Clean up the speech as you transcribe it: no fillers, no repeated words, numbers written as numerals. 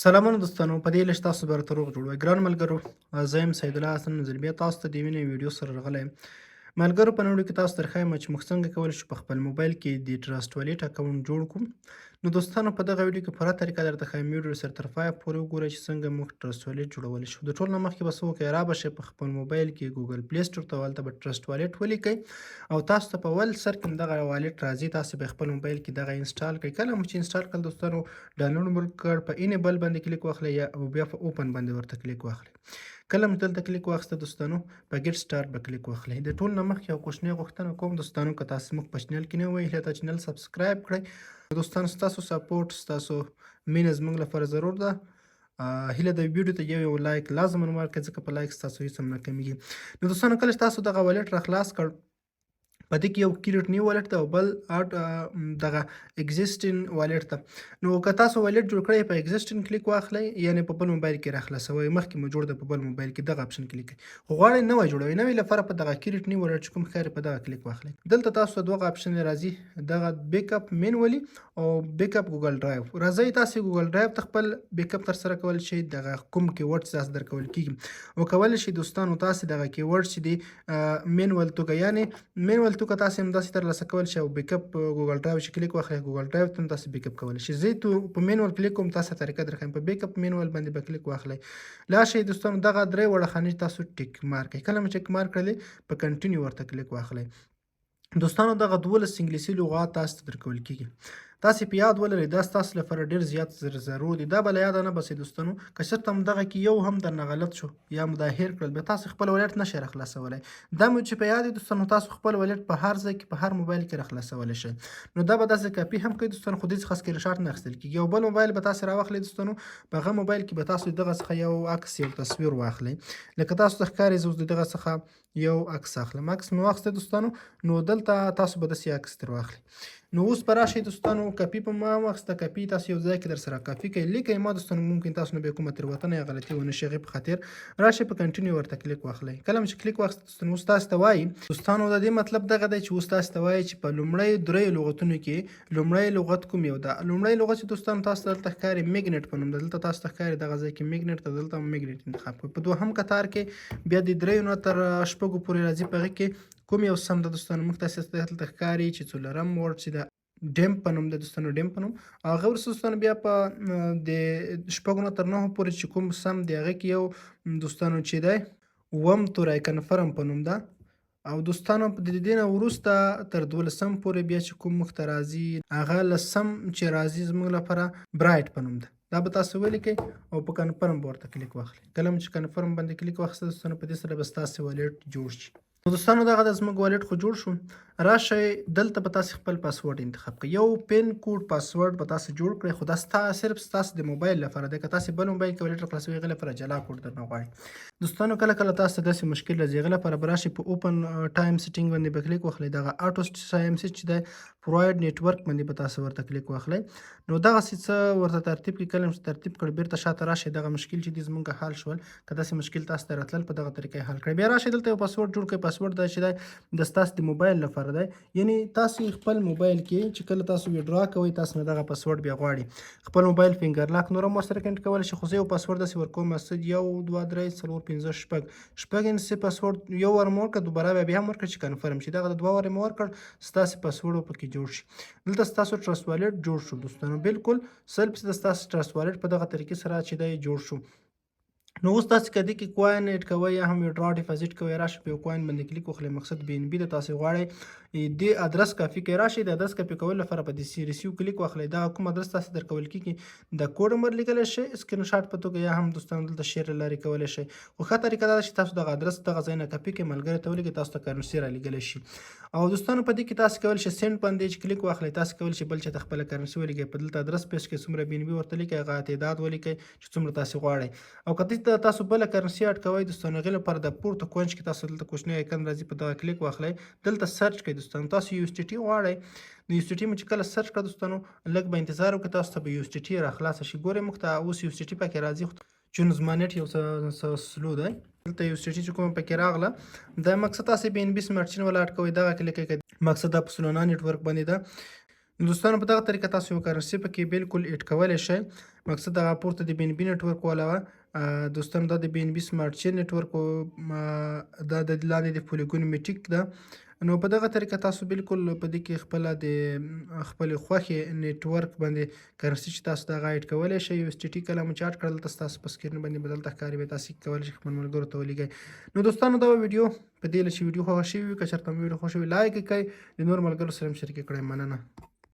سلامونه دوستانو په دې لږ تاسو به راته روغ جوړ وای ګران ملګرو زه یم سید الله حسن نظر بیا تاسو ته د یوې نوې ویډیو سره راغلی یم ملګرو په نن ویډیو کې تاسو ته درښایم چې موږ څنګه کولی شو په خپل موبایل کې د ټرسټ والیټ اکاونټ جوړ کړو نو دوستانو په دغه ویډیو کې پوره طریقه درته ښایم ویډیو سره تر پایه پورې وګورئ چې څنګه موږ ټرسټ والیټ جوړولی شو د ټول نه مخکې به څه وکړئ رابشئ په خپل موبایل کې ګوګل پلی سټور ته هلته به ټرسټ والیټ ولیکئ او تاسو ته په اول سر کې دغه والیټ راځي تاسو به خپل موبایل کې دغه انسټال کړئ کله مو چې انسټال کړل دوستانو ډاونلوډ مو کړ په انیبل باندې کلیک واخلئ یا او بیا په اوپن باندې ورته کلیک واخلئ کله مو دلته کلیک واخیسته دوستانو په ګیټ سټارټ به کلیک واخلئ د ټول نه مخکې یو کوچنۍ غوښتنه کوم دوستانو که تاسو موږ په چینل کې نه وئ هیله ده چینل سبسکرایب کړئ دوستانو ستاسو سپورټ ستاسو مینه زموږ لپاره ضرور ده هیله د ویډیو ته یو لایک لازما ورکړئ ځکه په لایک ستاسو هیڅ هم نه کمیږي نو دوستانو کله چې تاسو دغه والیټ را خلاص کړ په دې کې یو کریټ نیو والیټ ده او بل دغه اگزیسټینګ والیټ ده نو که تاسو والیټ جوړ کړئ په اگزیسټینګ کلیک واخلئ یعنې په بل موبایل کې راخلاصوئ مخکې مو جوړ ده په بل موبایل کې دغه اپشن کلیک کړئ خو غواړئ نوی جوړوئ نوی لپاره په دغه کریټ نیو والیټ چې کوم ښکاري په دغه کلیک واخلئ دلته تاسو ته دوه اپشن راځي دغه بیک اپ مینولي او بیک اپ ګوګل ډرایو راځئ تاسو ګوګل ډرایو ته خپل بیک اپ ترسره کولی شئ دغه کوم کیورډز تاسو درکول کېږي او کولی شئ دوستانو تاسو دغه کیورډ چې دی مینول توګه یعنې مینول توګه تاسو همداسې ترلاسه کولی شئ او بیک اپ ګوګل ډرایو چې کلیک واخلئ ګوګل ډرایو ته هم تاسو بیک اپ کولی شئ زه په مینول کلیک کوم تاسو ته طریقه درښیم په بیک اپ مینول باندې به کلیک واخلئ لاړ شئ دوستانو دغه درې وړه خانې تاسو ټیک مارک کړئ کله مو ټیک مارک کړلې په کنټینیو ورته کلیک واخلئ دوستانو دغه 12 انګلیسي لغات تاسو ته درکول کېږي تاسو په یاد ولرئ دا ستاسو لپاره ډېر زیات ضرور دي دا به له یاده نه باسئ دوستانو که چېرته هم دغه کې یو هم درنه غلط شو یا مو دا هیر کړل بیا تاسو خپل والیټ نشئ راخلاصولی دا مو چې په یاد وي دوستانو تاسو خپل والیټ په هر ځای کې په هر موبایل کې راخلاصولی شئ نو دا به داسې کاپي هم کوئ دوستانو خو دې څخه سکرین شاټ نه اخیستل کېږي یو بل موبایل به تاسو راواخلئ دوستانو په هغه موبایل کې به تاسو دغه څخه یو عکس یو تصویر واخلئ لکه تاسو ته ښکاري زه اوس د دغه څخه یو عکس اخلم عکس مې واخیستی دوستانو نو دلته تاسو به داسې عکس ترې واخلئ نو اوس به راشئ دوستانو کاپي په ما واخیسته کاپي تاسو یو ځای کې در سره کاپي کوئ لیکئ ما دوستانو ممکن تاسو نه بیا کومه تېروتنه یا غلطي ونه شي هغې په خاطر راشئ په کنټینیو ورته کلیک واخلئ کله مو چې کلیک واخیسته دوستانو اوس تاسو ته وایي دوستانو د دې مطلب دغه دی چې اوس تاسو ته وایي چې په لومړی درېیو لغتونو کې لومړی لغت کوم یو ده لومړی لغت چې دوستانو تاسو ته دلته ښکاري میګنټ په نوم ده دلته تاسو ته ښکاري دغه ځای کې میګنټ ده دلته هم میګنټ انتخاب کړئ په دوهم کتار کې بیا د دریو نه تر شپږو پورې راځي په هغې کې کوم یو سم ده دوستانو موږ تاسو ته دلته ښکاري چې څلورم ورډ چې ده ډیم په نوم ده دوستانو ډیم په نوم هغه وروسته دوستانو بیا په د شپږو نه تر نهو پورې چې کوم سم دی هغې کې یو دوستانو چې دی اووم توری کنفرم په نوم ده او دوستانو د دې نه وروسته تر 12 پورې بیا چې کوم موږ ته راځي هغه لسم چې راځي زموږ لپاره برایټ په نوم ده دا به تاسو ولیکئ او په کنفرم به ورته کلیک واخلئ کله مو چې کنفرم باندې کلیک واخیسته دوستانو په دې سره به ستاسې والیټ جوړ شي نو دوستانو دغه د زموږ والیټ خو جوړ شو راشئ دلته به تاسو خپل پاسورډ انتخاب کړئ یو پین کوډ پاسورډ به تاسو جوړ کړئ خو دا صرف ستاسو د موبایل لپاره دی که تاسو بل موبایل کې والیټ خلاصوئ هغې لپاره جلا کوډ درنه غواړي دوستانو کله کله تاسو ته داسې مشکل راځي هغې لپاره به راشئ په اوپن ټایم سیټینګ باندې به کلیک واخلئ دغه اټو ټایم سیټ چې دی پروواید نیټورک باندې به تاسو ورته کلیک واخلئ نو دغسې څه ورته ترتیب کړئ کله چې ترتیب کړ بیرته شاته راشئ دغه مشکل چې دي زموږ حل شول که داسې مشکل تاسو ته راتلل په دغه طریقه یې حل کړئ بیا راشئ دلته یو پاسورډ جوړ کړئ پاسورډ دا چې دی د ستاسو د موبایل لپاره دی یعنې تاسو خپل موبایل کې چې کله تاسو ویډرا کوئ تاسو نه دغه پاسورډ بیا غواړي خپل موبایل فینګر لاک نور هم ورسره کنټ کولی شئ خو زه یو پاسورډ داسې ورکوم مقصد 1 2 3 4 5 شپږ انسې پاسورډ یو وار مو ورکړه دوباره بیا هم ورکړه چې کنفرم شي دغه د دوه وارې مو ورکړ ستاسې پاسورډ پکې جوړ شي دلته ستاسو ټرسټ والیټ جوړ شو دوستانو بالکل 100% ستاسو ټرسټ والیټ په دغه طریقې سره چې دی جوړ شو نو اوس تاسو که دې کې کوین ایډ کوئ یا هم ویډرا ډیپازیټ کوئ راشئ په یو کوین باندې کلیک وکړئ مقصد بي ان بي د تاسو غواړئ دې ادرس کاپي کړئ راشئ د ادرس کاپي کولو لپاره په دې ریسیو کلیک واخلئ دغه کوم ادرس تاسو درکول کېږي د کوډ نمبر لیکلی شئ سکرین شاټ په توګه یا هم دوستانو دلته شیر له لارې کولی شئ خو ښه طریقه دا ده چې تاسو دغه ادرس دغه ځای نه کاپي کړئ ملګري ته ولیکئ تاسو ته کرنسي رالیږلی شي او دوستانو په دې کې تاسو کولی شئ سینډ باندې چې کلیک واخلئ تاسو کولی شئ بل چاته خپله کرنسي ولیکئ په دلته ادرس پیج کې څومره بي ان بي ورته لیکئ هغه تعداد ولیکئ چې څومره تاسو غواړئ او که دلته تاسو بله کرنسي اډ کوئ دوستانو هغې لپاره د پورته کونج کې تاسو دلته کوچنی ایکن راځي په دغه کلیک واخلئ دلته سرچ کړئ دوستانو تاسو یو اس ټي ټي غواړئ نو یو اس ټي ټي مو چې کله سرچ کړه دوستانو لږ به انتظار وکړئ تاسو ته به یو اس ټي ټي راخلاصه شي ګورئ موږ ته اوس یو اس ټي ټي پکې راځي چون زما نیټ یو څه سلو دی دلته یو اس ټي ټي چې کومه پکې راغله دا مقصد تاسو بي ان بي سمارټ چین ولا اډ کوئ دغه کلیک کوئ مقصد دا په سلونا نیټورک باندې ده نو دوستانو په دغه طریقه تاسو یو کرنسي پکې بالکل ایډ کولی شئ. مقصد هغه پورته د BNB نیټورک والا دوستانو دا د BNB سمارټ چین نیټورک دا د لاندې د پولیګون میټیک ده. نو په دغه طریقه تاسو بالکل په دې کې خپله د خپلې خوښې نیټورک باندې کرنسي چې تاسو دغه ایډ کولی شئ. USDT کله مو چې اډ کړل دلته ستاسو په سکرین باندې به دلته ښکاري بیا تاسې کولی شئ خپلو ملګرو ته ولیږئ. نو دوستانو دا ویډیو په دې هیله چې ویډیو خوښه شوې وي که چېرته مو ویډیو خوښه وي لایک یې کړئ، د نورو ملګرو سره هم شریکې کړئ. مننه.